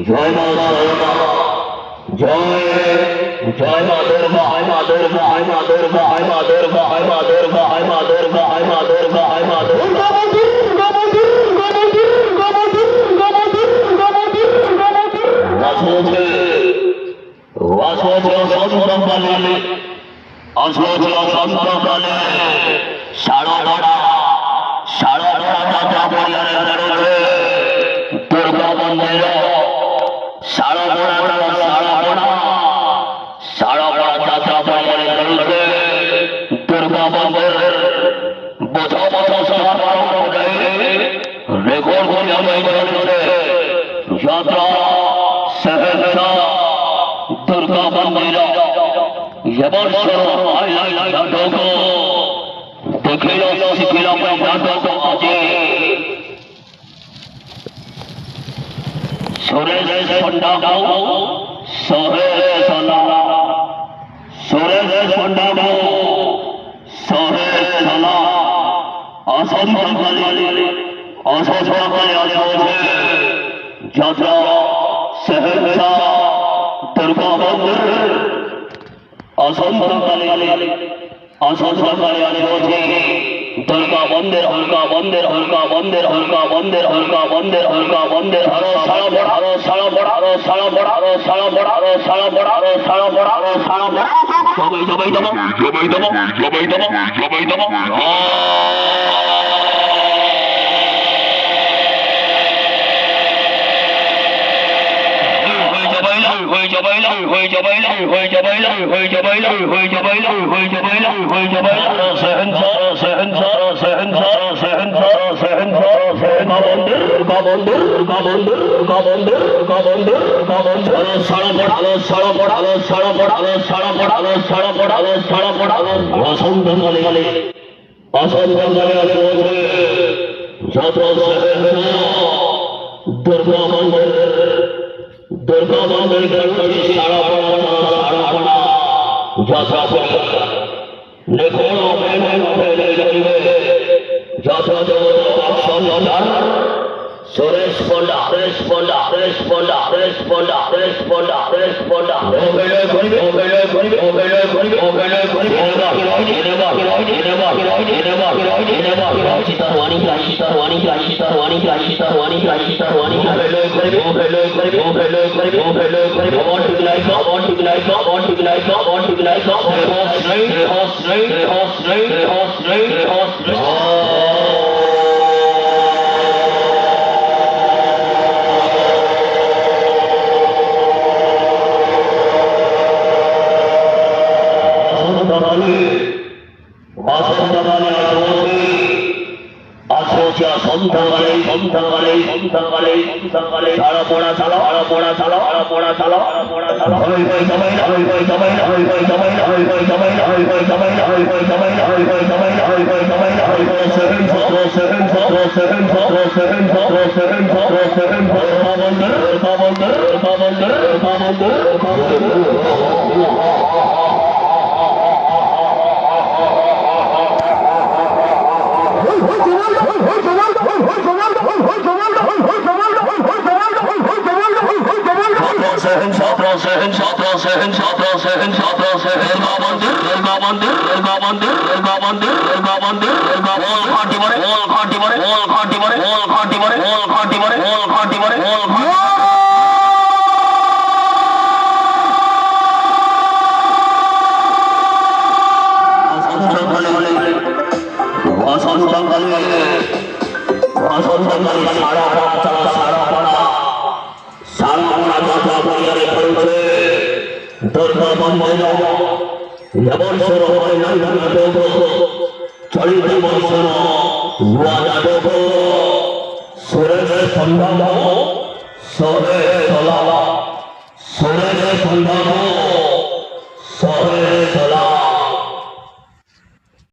জয় মা সারদা জয় জয় মা দুর্গা হয় মা দুর্গা হয় মা দুর্গা হয় মা দুর্গা হয় মা দুর্গা হয় মা দুর্গা হয় মা দুর্গা হয় মা দুর্গা দুর্গা মন্দির সারা বড়া যাত্রা পরিবারে চলছে দুর্গা মন্দির বছর বছর সবার রেকর্ড করে চলছে যাত্রা সহসা দুর্গা মন্দির এবার নাটক দেখিল শিখিল নাটক আছে সুরেশ পণ্ডা সুরেশ পণ্ডা সুরেশ অসংখ্যকালী যাত্রা সহসা দুর্গা মন্দির অসংখ্যকালী दुर्गा मंदिर हल्का मंदिर हल्का मंदिर हल्का मंदिर हल्का मंदिर हल्का मंदिर हरो सारा बड़ा हरो सारा बड़ा हरो सारा बड़ा हरो सारा बड़ा हरो सारा बड़ा हरो सारा बड़ा हरो सारा बड़ा जबाई दुर्गा मंदिर सारा যাত্রা যাত্রা सुरेश पंडा सुरेश पंडा सुरेश पंडा सुरेश पंडा सुरेश पंडा सुरेश पंडा सुरेश पंडा सुरेश